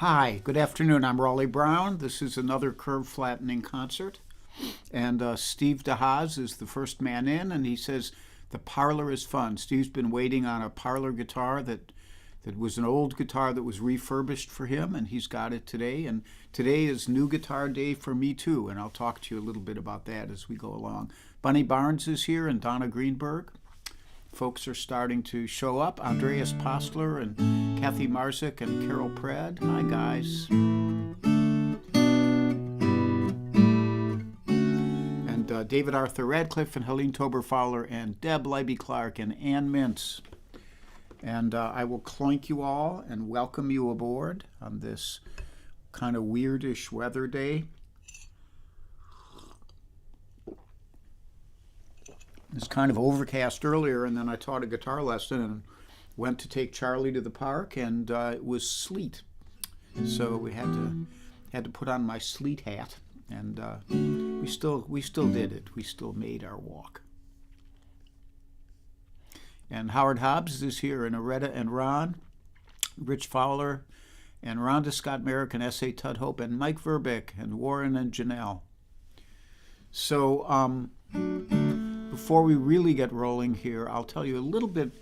Hi, good afternoon. I'm Raleigh Brown. This is another curve flattening concert. And Steve DeHaas is the first man in, and he says the parlor is fun. Steve's been waiting on a parlor guitar that was an old guitar that was refurbished for him, and he's got it today. And today is new guitar day for me too, and I'll talk to you a little bit about that as we go along. Bunny Barnes is here and Donna Greenberg. Folks are starting to show up. Andreas Postler and Kathy Marzik and Carol Pred. Hi, guys. And David Arthur Radcliffe and Helene Tober Fowler and Deb Leiby Clark and Ann Mintz. And I will clink you all and welcome you aboard on this kind of weirdish weather day. It's kind of overcast earlier, and then I taught a guitar lesson and went to take Charlie to the park, and it was sleet. So we had to put on my sleet hat, and we still did it. We still made our walk. And Howard Hobbs is here, and Aretta and Ron, Rich Fowler, and Rhonda Scott Merrick and S.A. Tudhope, and Mike Verbeek, and Warren and Janelle. So before we really get rolling here, I'll tell you a little bit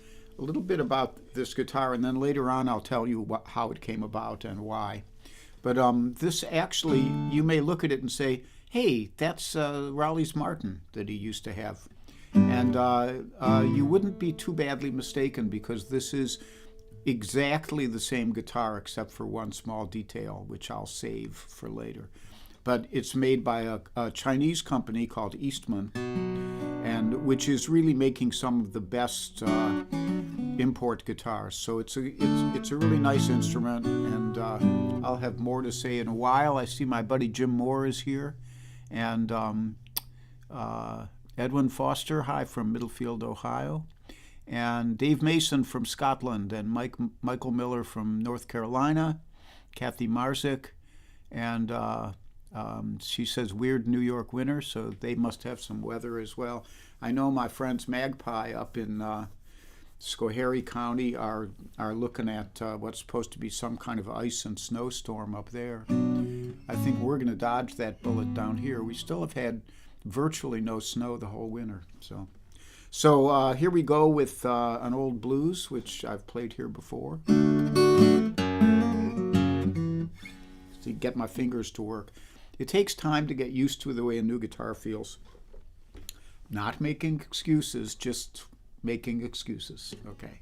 about this guitar, and then later on I'll tell you how it came about and why. But this actually, you may look at it and say, hey, that's Raleigh's Martin that he used to have. And you wouldn't be too badly mistaken, because this is exactly the same guitar except for one small detail, which I'll save for later. But it's made by a Chinese company called Eastman, and which is really making some of the best import guitars. So it's a really nice instrument, and I'll have more to say in a while. I see my buddy Jim Moore is here, and Edwin Foster, hi, from Middlefield, Ohio, and Dave Mason from Scotland, and Michael Miller from North Carolina, Kathy Marzik, and she says weird New York winter, so they must have some weather as well. I know my friends Magpie up in Schoharie County are looking at what's supposed to be some kind of ice and snowstorm up there. I think we're going to dodge that bullet down here. We still have had virtually no snow the whole winter. So here we go with an old blues, which I've played here before. To get my fingers to work. It takes time to get used to the way a new guitar feels. Not making excuses, just making excuses. Okay.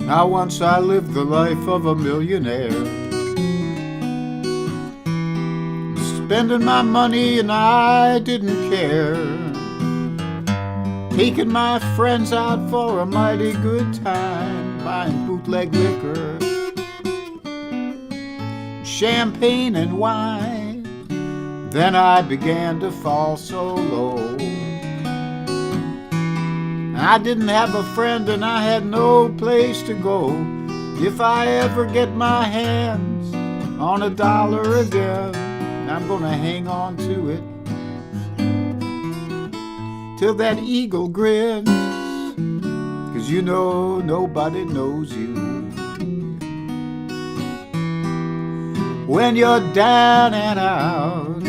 Now once I lived the life of a millionaire, spending my money and I didn't care, taking my friends out for a mighty good time, buying bootleg liquor, champagne and wine. Then I began to fall so low. I didn't have a friend and I had no place to go. If I ever get my hands on $1 again, I'm gonna hang on to it till that eagle grins, 'cause you know nobody knows you when you're down and out.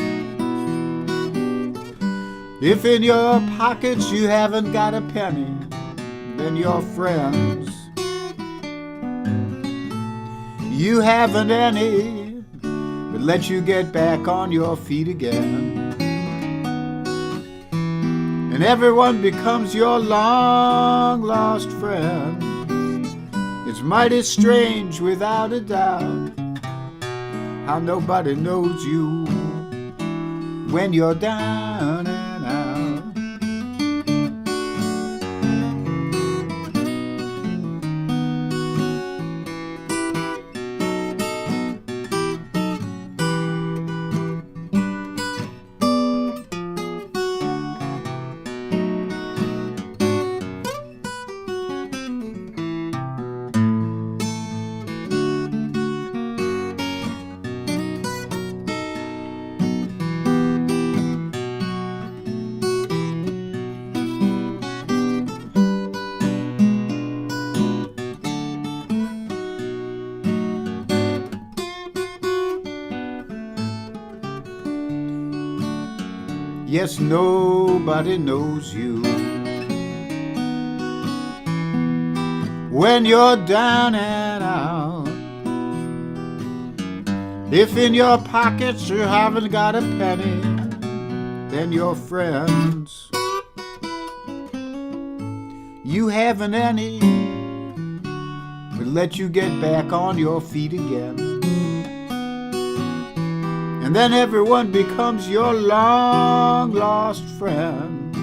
If in your pockets you haven't got a penny, then your friends, you haven't any, but let you get back on your feet again. And everyone becomes your long-lost friend. It's mighty strange, without a doubt, how nobody knows you when you're down and out. Yes, nobody knows you. When you're down and out, if in your pockets you haven't got a penny, then your friends, you haven't any, will let you get back on your feet again. And then everyone becomes your long lost friend.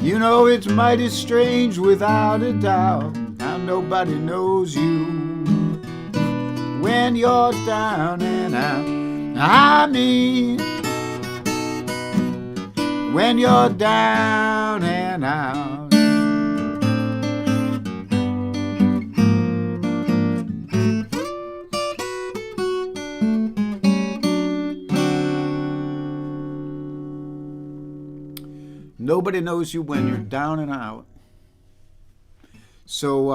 You know it's mighty strange without a doubt how nobody knows you when you're down and out. I mean, when you're down and out. Nobody knows you when you're down and out. So,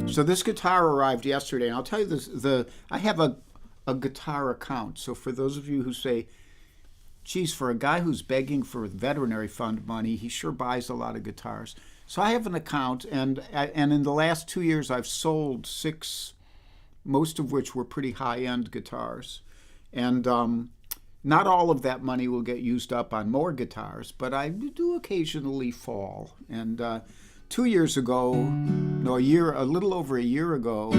so this guitar arrived yesterday, and I'll tell you this: I have a guitar account. So for those of you who say, "Geez, for a guy who's begging for veterinary fund money, he sure buys a lot of guitars." So I have an account, and in the last 2 years, I've sold 6, most of which were pretty high-end guitars, and not all of that money will get used up on more guitars, but I do occasionally fall. And 2 years ago, no, a little over a year ago,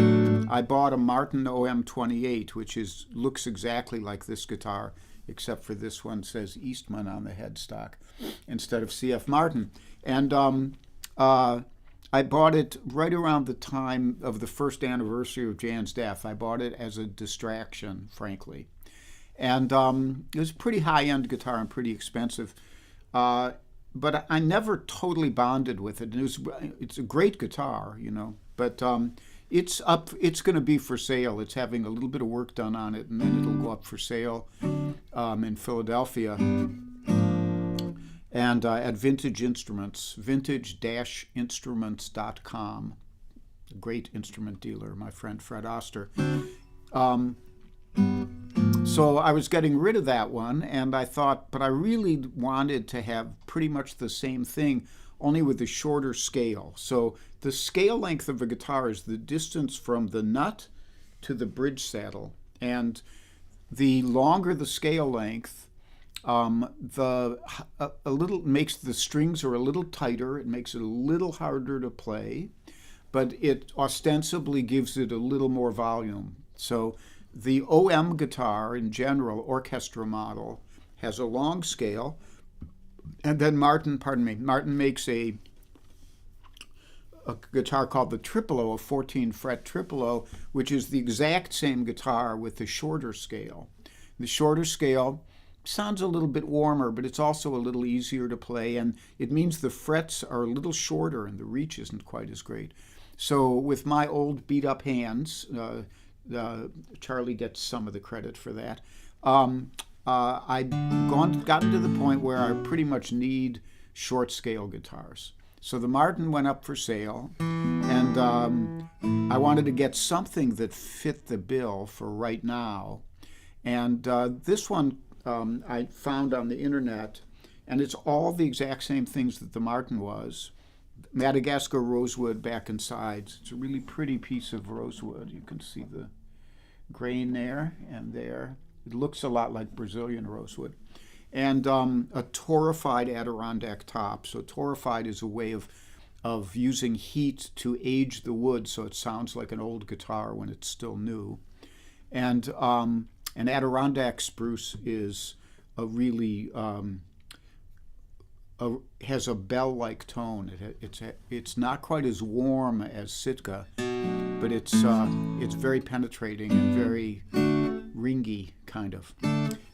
I bought a Martin OM28, which looks exactly like this guitar, except for this one says Eastman on the headstock instead of CF Martin. And I bought it right around the time of the first anniversary of Jan's death. I bought it as a distraction, frankly. And it was a pretty high-end guitar and pretty expensive. But I never totally bonded with it. And it's a great guitar, you know. But it's going to be for sale. It's having a little bit of work done on it, and then it'll go up for sale in Philadelphia. And at Vintage Instruments, vintage-instruments.com. A great instrument dealer, my friend Fred Oster. So I was getting rid of that one, and I thought, but I really wanted to have pretty much the same thing, only with a shorter scale. So the scale length of a guitar is the distance from the nut to the bridge saddle. And the longer the scale length, makes the strings are a little tighter. It makes it a little harder to play, but it ostensibly gives it a little more volume. So the OM guitar in general, orchestra model, has a long scale, and then Martin makes a guitar called the Tripolo, a 14-fret Tripolo, which is the exact same guitar with the shorter scale. The shorter scale sounds a little bit warmer, but it's also a little easier to play, and it means the frets are a little shorter and the reach isn't quite as great. So with my old beat-up hands, Charlie gets some of the credit for that. I've gotten to the point where I pretty much need short scale guitars. So the Martin went up for sale, and I wanted to get something that fit the bill for right now. And this one I found on the internet, and it's all the exact same things that the Martin was. Madagascar rosewood back and sides. It's a really pretty piece of rosewood. You can see the grain there and there. It looks a lot like Brazilian rosewood. And a torrefied Adirondack top. So torrefied is a way of using heat to age the wood so it sounds like an old guitar when it's still new. And an Adirondack spruce is a really has a bell-like tone. It's not quite as warm as Sitka, but it's very penetrating and very ringy kind of.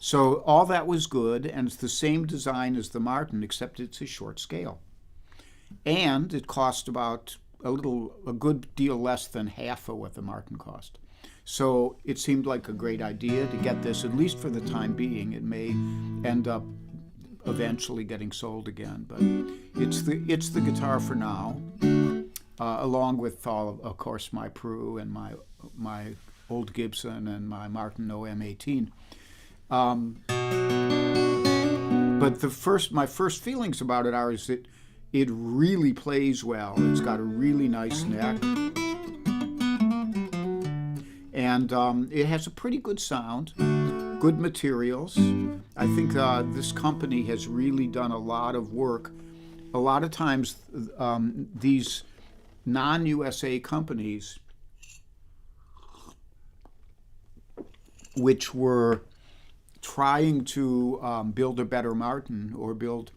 So all that was good, and it's the same design as the Martin, except it's a short scale, and it cost about a good deal less than half of what the Martin cost. So it seemed like a great idea to get this, at least for the time being. It may end up eventually getting sold again, but it's the guitar for now, along with of course, my Peru and my old Gibson and my Martin OM18. But my first feelings about it are is that it really plays well. It's got a really nice neck, and it has a pretty good sound, good materials. I think this company has really done a lot of work. A lot of times, these non-USA companies, which were trying to build a better Martin or build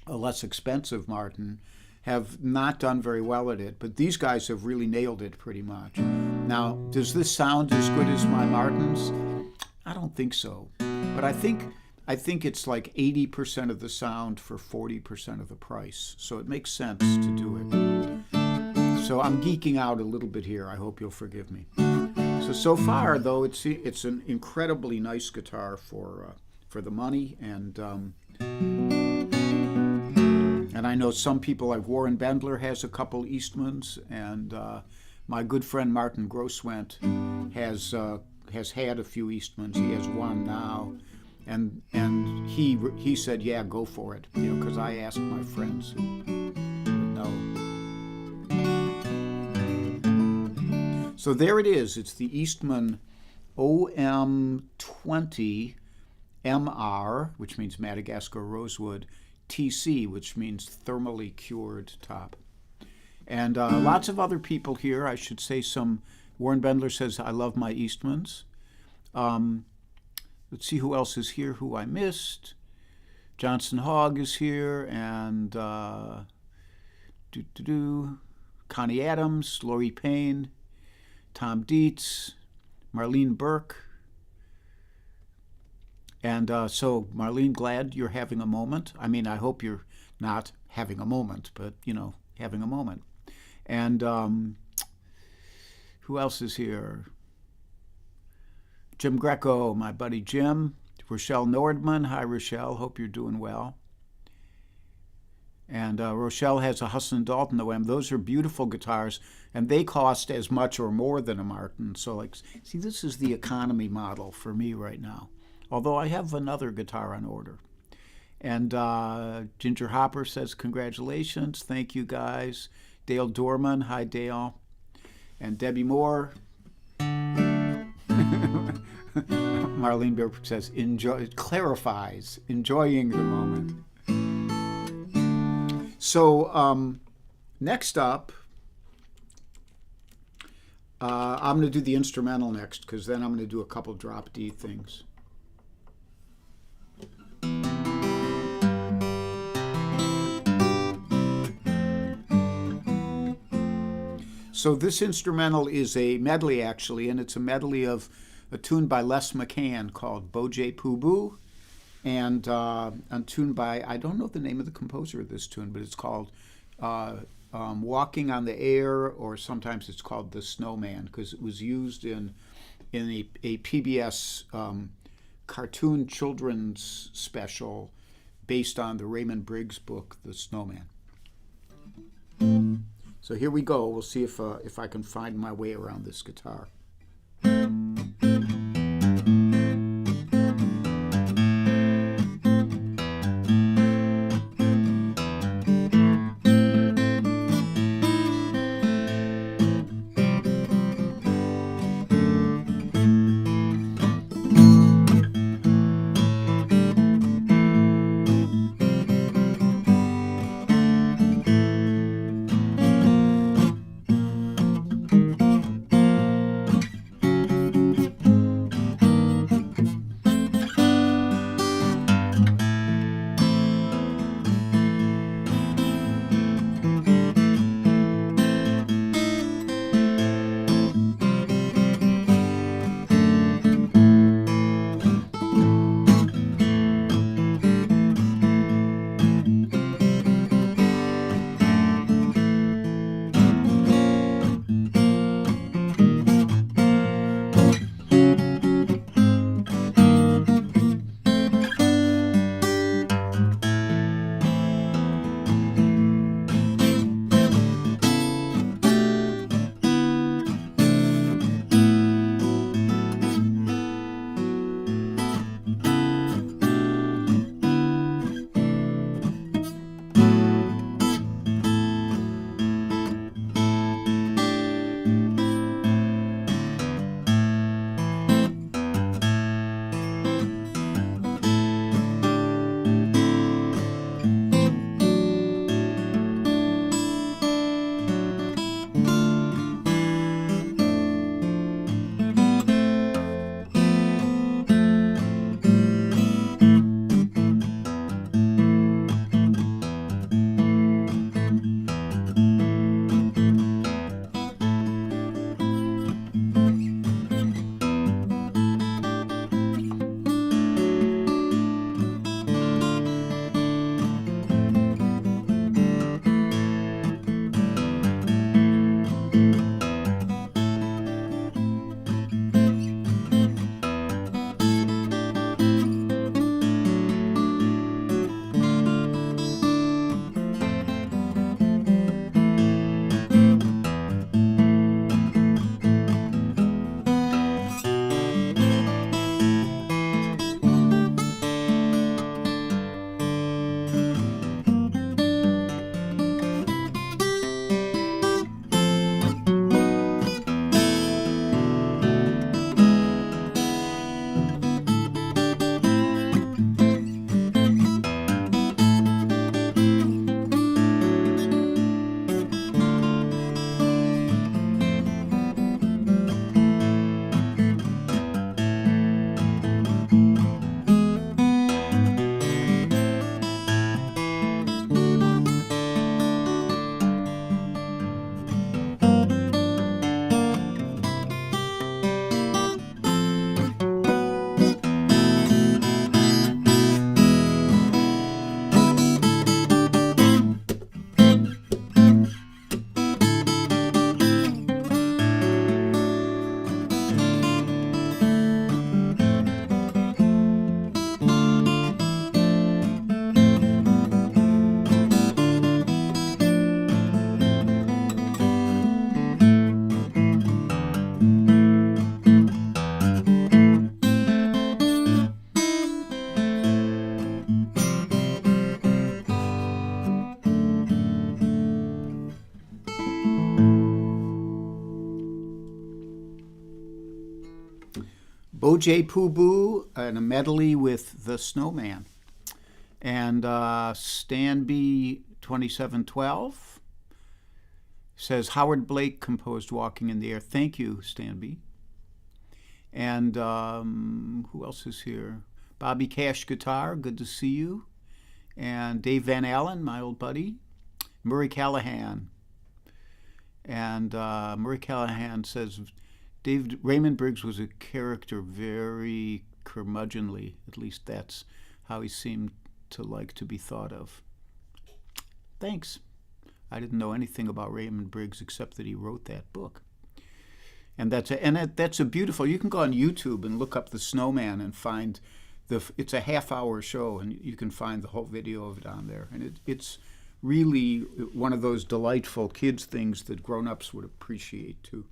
a less expensive Martin, have not done very well at it. But these guys have really nailed it pretty much. Now, does this sound as good as my Martins? I don't think so. But I think it's like 80% of the sound for 40% of the price. So it makes sense to do it. So I'm geeking out a little bit here. I hope you'll forgive me. So far, though, it's an incredibly nice guitar for the money, and I know some people like Warren Bendler has a couple Eastmans, and my good friend Martin Grosswent has had a few Eastmans. He has one now, and he said, yeah, go for it, because I asked my friends who would know. So there it is. It's the Eastman OM20 MR, which means Madagascar Rosewood, TC, which means thermally cured top. And lots of other people here. I should say Warren Bendler says, I love my Eastmans. Let's see who else is here who I missed. Johnson Hogg is here, and Connie Adams, Lori Payne, Tom Dietz, Marlene Burke. And so, Marlene, glad you're having a moment. I mean, I hope you're not having a moment, but, having a moment. And who else is here? Jim Greco, my buddy Jim. Rochelle Nordman. Hi, Rochelle. Hope you're doing well. And Rochelle has a Husson Dalton OM. Those are beautiful guitars, and they cost as much or more than a Martin. So, see, this is the economy model for me right now. Although I have another guitar on order. And Ginger Hopper says, congratulations. Thank you, guys. Dale Dorman. Hi, Dale. And Debbie Moore. Marlene Burke says, clarifies, enjoying the moment. So next up, I'm going to do the instrumental next, because then I'm going to do a couple drop D things. So this instrumental is a medley, actually, and it's a medley of a tune by Les McCann called Bojay Poo Boo, and a tune by, I don't know the name of the composer of this tune, but it's called Walking on the Air, or sometimes it's called The Snowman, because it was used in a PBS cartoon children's special based on the Raymond Briggs book, The Snowman. So here we go. We'll see if I can find my way around this guitar. O.J. Poo Boo and a medley with The Snowman. And Stanby 2712 says Howard Blake composed Walking in the Air. Thank you, Stanby. And who else is here? Bobby Cash Guitar, good to see you. And Dave Van Allen, my old buddy. Murray Callahan. And Murray Callahan says Raymond Briggs was a character very curmudgeonly. At least that's how he seemed to like to be thought of. Thanks. I didn't know anything about Raymond Briggs except that he wrote that book. And that's a beautiful. You can go on YouTube and look up The Snowman and find it's a half-hour show, and you can find the whole video of it on there. And it's really one of those delightful kids things that grown-ups would appreciate too.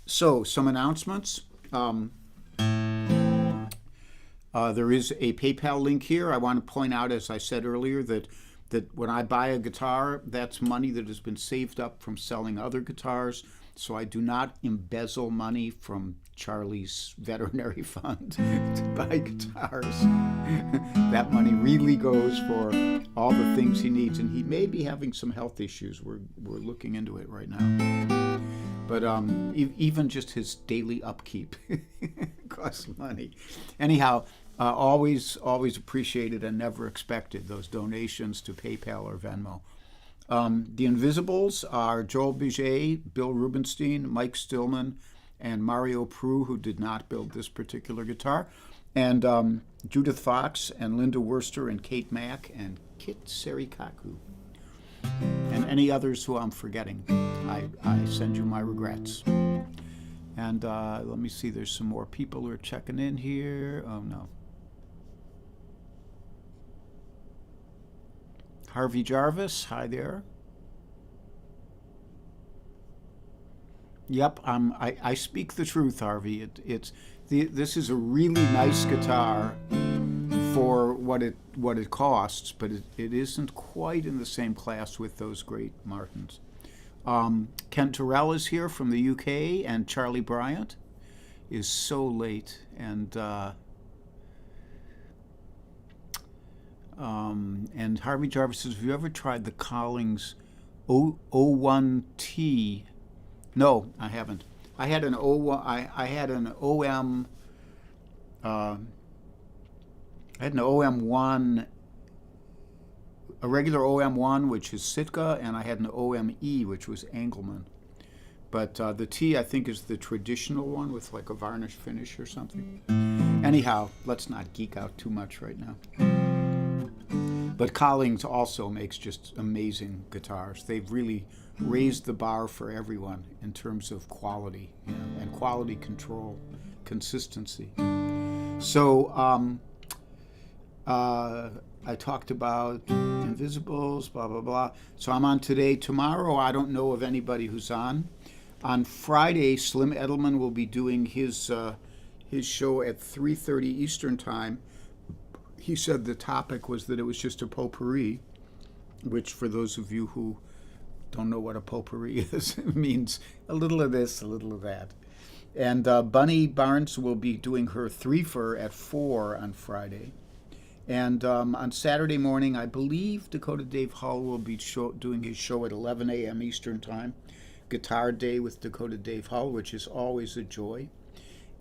So, some announcements. There is a PayPal link here. I want to point out, as I said earlier, that when I buy a guitar, that's money that has been saved up from selling other guitars. So I do not embezzle money from Charlie's veterinary fund to buy guitars. That money really goes for all the things he needs, and he may be having some health issues. We're looking into it right now. But even just his daily upkeep costs money. Anyhow, always appreciated and never expected those donations to PayPal or Venmo. The Invisibles are Joel Biget, Bill Rubenstein, Mike Stillman, and Mario Prue, who did not build this particular guitar, and Judith Fox and Linda Worster and Kate Mack and Kit Serikaku. And any others who I'm forgetting, I send you my regrets. And let me see, there's some more people who are checking in here. Oh, no. Harvey Jarvis, hi there. Yep, I speak the truth, Harvey. This is a really nice guitar for what it costs, but it isn't quite in the same class with those great Martins. Ken Terrell is here from the UK, and Charlie Bryant is so late. And Harvey Jarvis says, have you ever tried the Collings O1T? No, I haven't. I had an OM. I had an OM1, a regular OM1, which is Sitka, and I had an OME, which was Engelmann. But the T, I think, is the traditional one with like a varnish finish or something. Anyhow, let's not geek out too much right now. But Collings also makes just amazing guitars. They've really raised the bar for everyone in terms of quality, and quality control, consistency. So I talked about Invisibles, blah, blah, blah. So I'm on today. Tomorrow, I don't know of anybody who's on. On Friday, Slim Edelman will be doing his show at 3:30 Eastern Time. He said the topic was that it was just a potpourri, which for those of you who don't know what a potpourri is, it means a little of this, a little of that. And Bunny Barnes will be doing her threefer at 4 on Friday. And on Saturday morning, I believe Dakota Dave Hull will be doing his show at 11 a.m. Eastern Time, Guitar Day with Dakota Dave Hull, which is always a joy.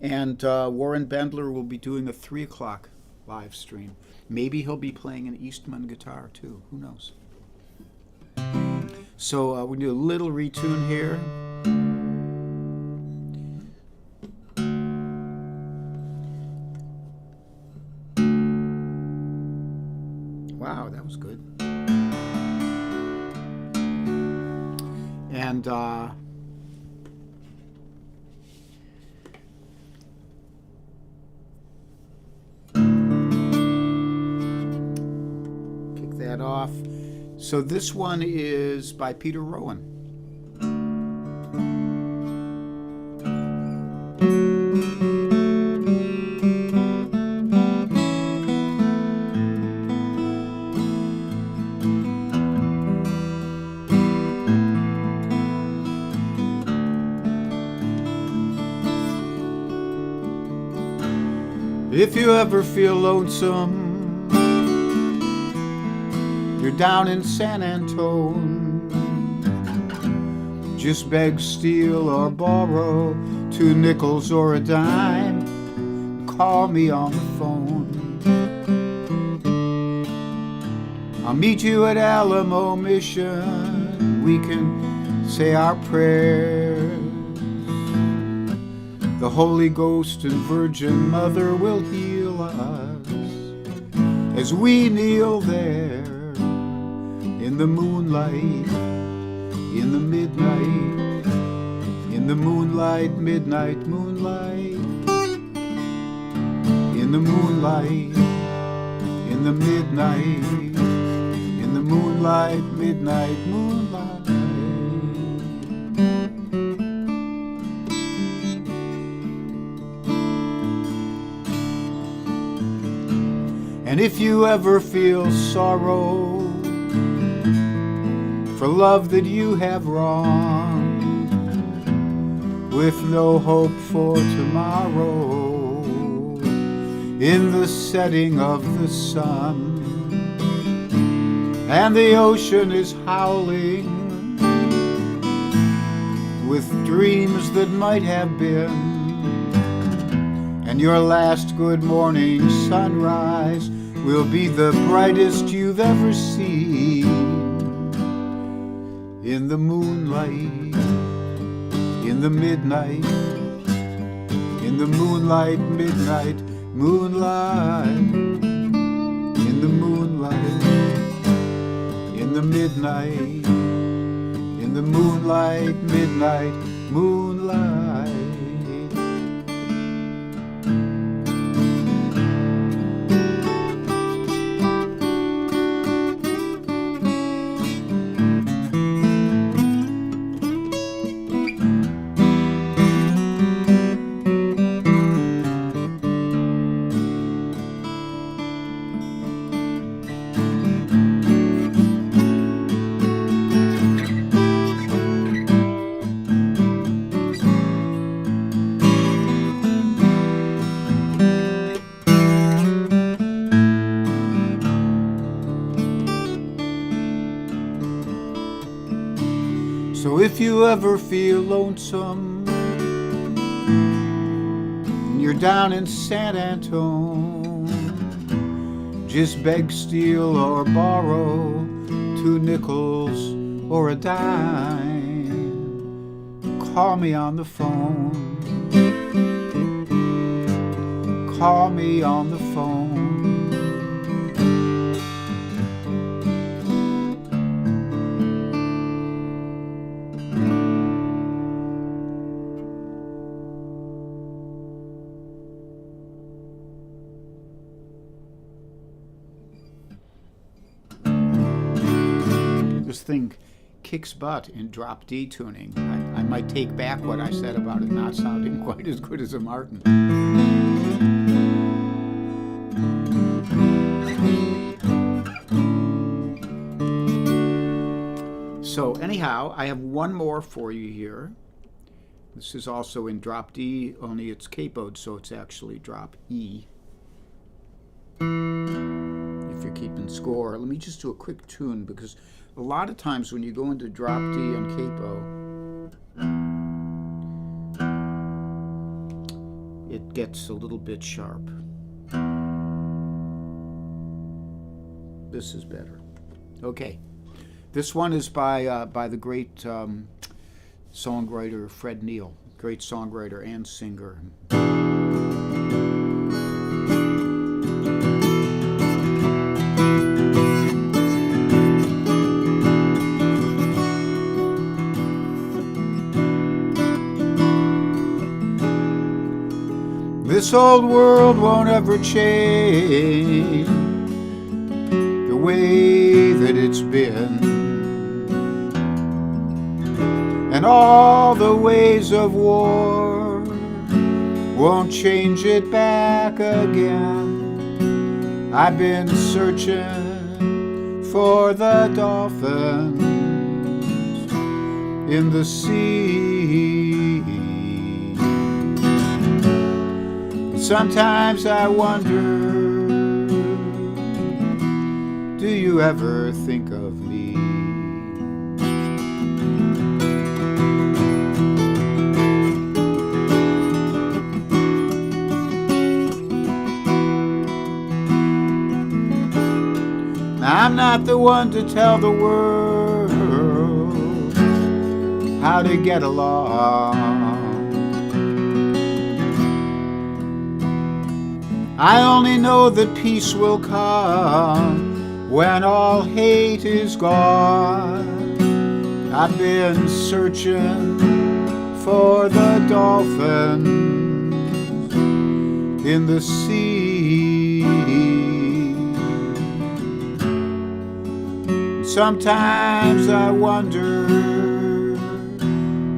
And Warren Bendler will be doing a 3 o'clock live stream. Maybe he'll be playing an Eastman guitar too. Who knows? So we do a little retune here. Wow, that was good. And kick that off. So this one is by Peter Rowan. If you ever feel lonesome, you're down in San Antone, just beg, steal, or borrow 2 nickels or a dime. Call me on the phone. I'll meet you at Alamo Mission. We can say our prayers. The Holy Ghost and Virgin Mother will heal us as we kneel there in the moonlight, in the midnight, in the moonlight, midnight moonlight, in the moonlight, in the midnight, in the moonlight, midnight moonlight. And if you ever feel sorrow for love that you have wronged, with no hope for tomorrow, in the setting of the sun, and the ocean is howling with dreams that might have been, and your last good morning sunrise will be the brightest you've ever seen. In the moonlight, in the midnight, in the moonlight, midnight moonlight, in the moonlight, in the midnight, in the moonlight, midnight moonlight. So if you ever feel lonesome and you're down in San Antone, just beg, steal, or borrow 2 nickels or a dime. Call me on the phone. Call me on the phone. This thing kicks butt in drop D tuning. I might take back what I said about it not sounding quite as good as a Martin. So anyhow, I have one more for you here. This is also in drop D, only it's capoed, so it's actually drop E. If you're keeping score, let me just do a quick tune, because a lot of times when you go into drop D on capo, it gets a little bit sharp. This is better. Okay. This one is by the great songwriter Fred Neil, great songwriter and singer. This old world won't ever change the way that it's been, and all the ways of war won't change it back again. I've been searching for the dolphins in the sea. Sometimes I wonder, do you ever think of me? I'm not the one to tell the world how to get along. I only know that peace will come when all hate is gone. I've been searching for the dolphins in the sea. Sometimes I wonder,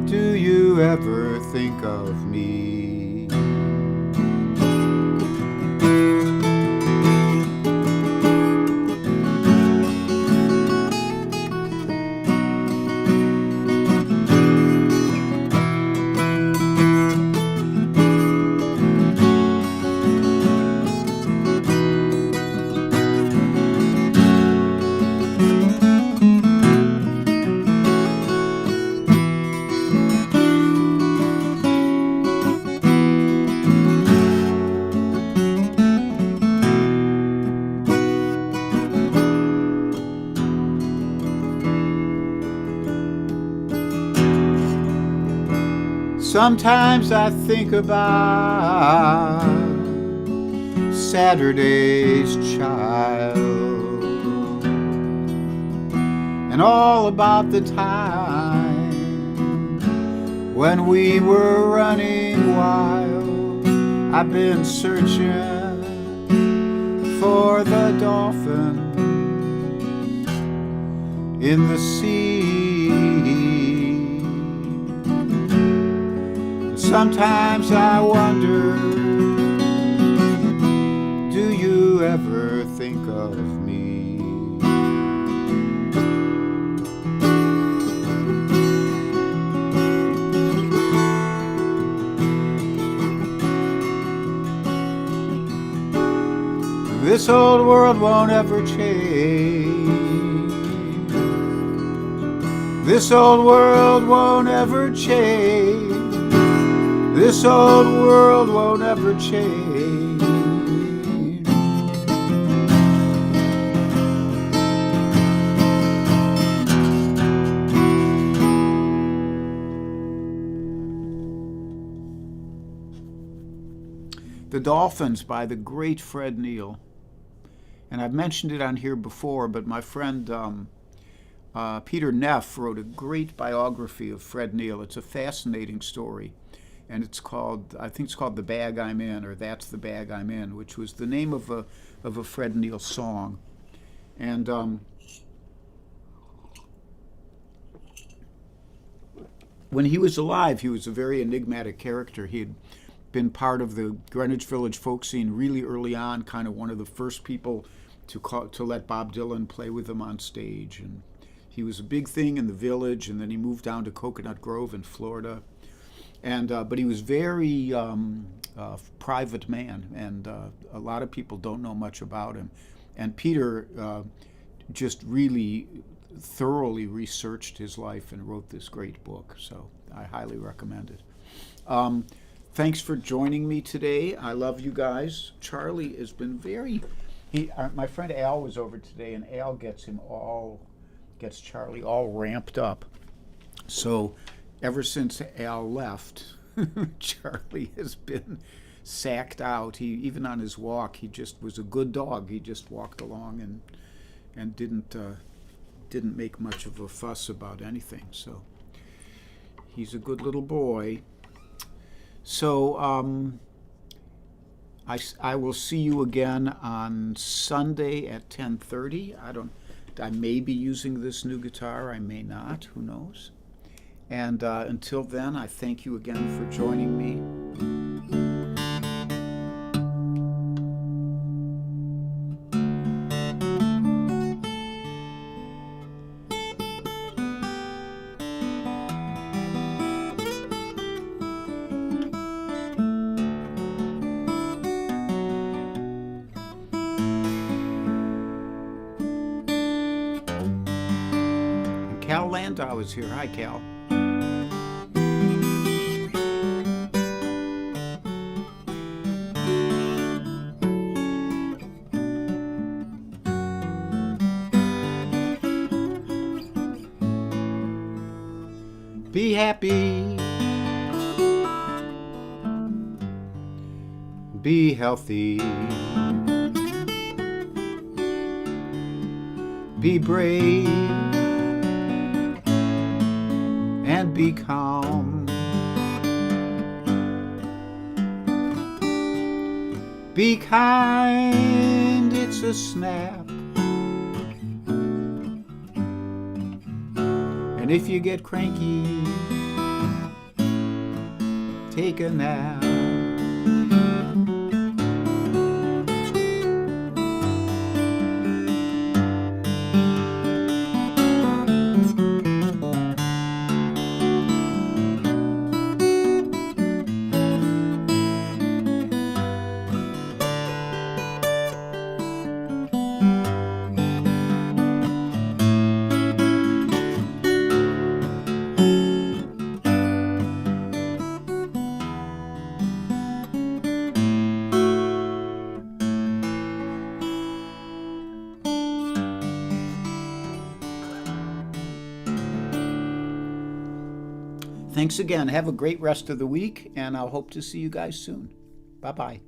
do you ever think of me? Sometimes I think about Saturday's Child and all about the time when we were running wild. I've been searching for the dolphin in the sea. Sometimes I wonder, do you ever think of me? This old world won't ever change. This old world won't ever change. This old world won't ever change. The Dolphins by the great Fred Neil. And I've mentioned it on here before, but my friend Peter Neff wrote a great biography of Fred Neil. It's a fascinating story. And it's called, I think it's called The Bag I'm In, or That's the Bag I'm In, which was the name of a Fred Neil song. And when he was alive, he was a very enigmatic character. He had been part of the Greenwich Village folk scene really early on, kind of one of the first people to let Bob Dylan play with him on stage. And he was a big thing in the Village, and then he moved down to Coconut Grove in Florida. And but he was very private man, and a lot of people don't know much about him. And Peter just really thoroughly researched his life and wrote this great book, so I highly recommend it. Thanks for joining me today. I love you guys. Charlie has been my friend Al was over today, and Al gets Charlie all ramped up. So ever since Al left, Charlie has been sacked out. He even on his walk, he just was a good dog. He just walked along and didn't make much of a fuss about anything. So he's a good little boy. So I will see you again on Sunday at 10:30. I may be using this new guitar. I may not. Who knows? And until then, I thank you again for joining me. Sandow is here. Hi, Cal. Be happy. Be healthy. Be brave. And be calm. Be kind, it's a snap. And if you get cranky, take a nap. Thanks again. Have a great rest of the week, and I'll hope to see you guys soon. Bye-bye.